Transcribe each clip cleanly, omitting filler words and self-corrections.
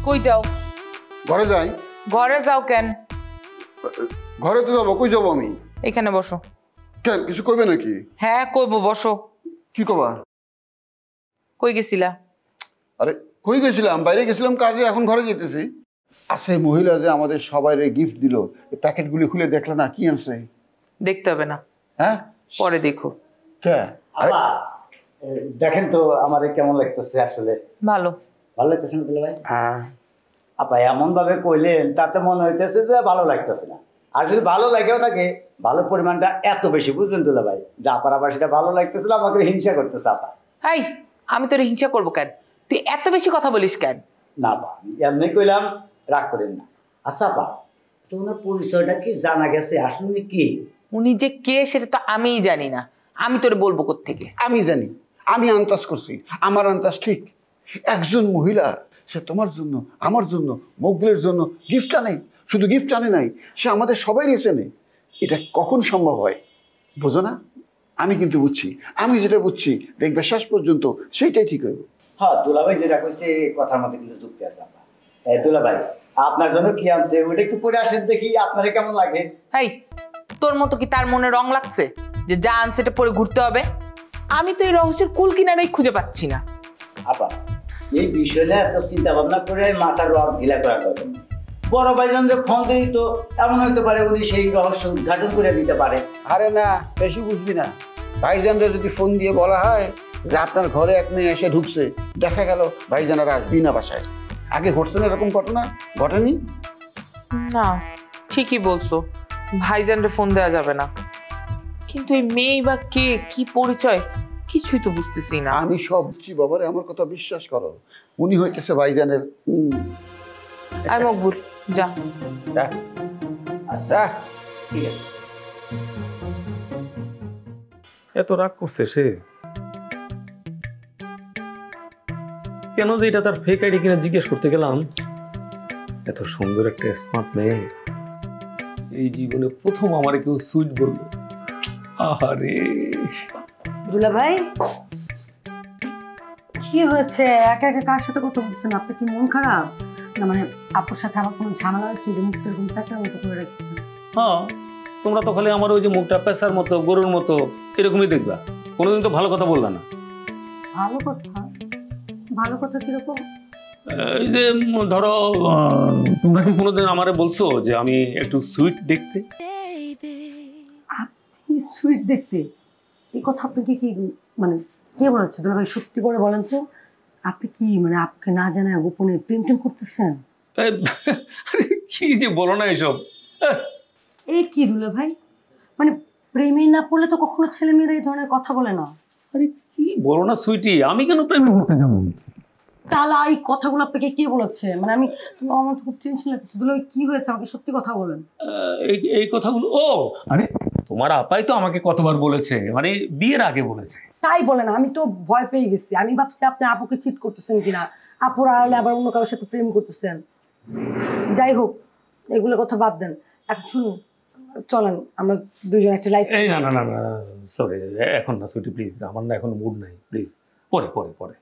কই যাও? ঘরে যাই। ঘরে যাও কেন? ঘরে তো যাবো, কই যাবো আমি? এখানে বসো। কেন, কিছু কইবে নাকি? হ্যাঁ কইবো, বসো। কি কবা? কই গেছিলা? আরে কই গেছিলাম? বাইরে গেছিলাম কাজে, এখন ঘরে যেতেছি। আছে মহিলা যে আমাদের সবাইরে গিফট দিল, এই প্যাকেটগুলি খুলে দেখলে না কি আনছে? দেখতে হবে না, হ্যাঁ পরে দেখো। কে? আপা দেখেন তো আমার কেমন লাগতেছে আসলে। ভালো। ভালো লাগতেছে না দুলা ভাই? আপা এমন ভাবে কইলেন তাতে মনে হইতেছে যে ভালো লাগতেছে না। আর যদি ভালো লাগেও থাকে, ভালো পরিমাণটা এত বেশি বুঝলেন দুলা ভাই, যে আপার আবার সেটা ভালো লাগতেছিল, আমাকে হিংসা করতেছে আপা। এই, আমি তোর হিংসা করবো কেন? তুই এত বেশি কথা বলিস কেন? না বা এমনি কইলাম, রাগ করেন না। আচ্ছা আপা, তোমার পরিচয়টা কি জানা গেছে? আসলে কি উনি যে কে সেটা তো আমিই জানি না, আমি তোরে বলবো কোত্থেকে? আমি জানি, আমি আন্দাজ করছি, আমার আন্দাজ ঠিক। একজন মহিলা, সে তোমার জন্য, আমার জন্য, মকবুলের জন্য গিফট আনে। শুধু গিফট আনে নাই, সে আমাদের সবাই চেনে। এটা কখন সম্ভব হয় বোঝো না? আমি কিন্তু বুঝছি, আমি যেটা বুঝছি দেখবে শেষ পর্যন্ত সেইটাই ঠিক হইব। হ্যাঁ দুলা ভাই যেটা কইছে কথার মধ্যে কিন্তু যুক্তি আছে আপা। দুলা ভাই আপনার জন্য কি আনছে ওইটা একটু পরে আসেন দেখি আপনার কেমন লাগে। এই, তোর মতো কি তার মনে রং লাগছে যে যা আনছে এটা পরে ঘুরতে হবে? আমি তো এই রহস্যের কুল কিনারাই খুঁজে পাচ্ছি না। আপা এই বিষয়টা এত চিন্তা ভাবনা করে মাথার রড ঢিলা করা দরকার। বড় ভাইজান যে ফোন দিই তো এমন হইতে পারে উনি সেই রহস্য উদ্ঘাটন করে দিতে পারে। আরে না, বেশি বুঝবি না। ভাইজানরা যদি ফোন দিয়ে বলা হয় যে আপনার ঘরে এক মেয়ে এসে ঢুকছে, দেখা গেল ভাইজানারা আসবি না বাসায়। আগে ঘটছে না এরকম ঘটনা? ঘটেনি? না, ঠিকই বলছো, ভাইজানরে ফোন দেওয়া যাবে না। কিন্তু এই মেয়ে বা কে, কি পরিচয়, কিছুই তো বুঝতেছি না। আমি সব বুঝছি বাবারে, আমার কথা বিশ্বাস করো। উনি হইতেছে ভাইজানের আই মকবুল, যা। আচ্ছা ঠিক আছে। এত রাগ করছে সে কেন? যে এটা তার ফেক আইডি কিনা জিজ্ঞেস করতে গেলাম। এত সুন্দর একটা স্মার্ট মেয়ে, এই জীবনে প্রথম আমার কেউ সুইট বললো। আহারে দুলা ভাই কি হয়েছে? একা একা কার সাথে কথা বলছেন? আপনার কি মন খারাপ? না মানে আপুর সাথে আমার কোনো ঝামেলা হচ্ছে যে মুখটা এরকম প্যাঁচার মতো করে রেখেছেন? হ্যাঁ, তোমরা তো খালি আমার ওই যে মুখটা পেশার মতো, গরুর মতো এরকমই দেখবা, কোনোদিন তো ভালো কথা বলবা না। ভালো কথা? ভালো কথা কিরকম? এই যে ধরো, তোমরা কি কোনোদিন আমারে বলছো যে আমি একটু সুইট দেখতে? আপনি সুইট দেখতে? এই কথা আপনাকে কি মানে কে বলেছে? দুলা ভাই সত্যি করে বলেন তো, আপনি কি মানে আপনি না জানা গোপনে প্রেম টেম করতেছেন? আরে কি যে বলো না এসব। এই কি দুলা ভাই, মানে প্রেমে না পড়লে তো কখনো ছেলে মেয়েরা এই ধরনের কথা বলে না। আরে কি বলো না সুইটি, আমি কেন প্রেমে পড়তে যাবো? তাহলে এই কথাগুলো আপনাকে কে বলেছে? মানে আমার খুব টেনশন লাগছে। দুলা ভাই কি হয়েছে, আমাকে সত্যি কথা বলেন। এই কথাগুলো, ও আরে তোমার আপাই তো আমাকে কতবার বলেছে, মানে বিয়ের আগে বলেছে। তাই বলে না, আমি তো ভয় পেয়ে গেছি। আমি ভাবছি আপনি আপুকে চিট করতেছেন কিনা, আপুর আড়ালে আবার অন্য কারোর সাথে প্রেম করতেছেন। যাই হোক, এগুলো কথা বাদ দেন। এখন শুনুন, চলেন আমরা দুজন একটা লাইফ। এই না না না না, সরি, এখন না সুইটি প্লিজ, আমার না এখন মুড নাই, প্লিজ পরে পরে পরে।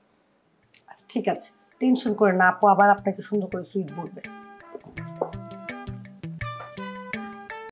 আচ্ছা ঠিক আছে, টেনশন করে না, আপু আবার আপনাকে সুন্দর করে সুইট বলবে।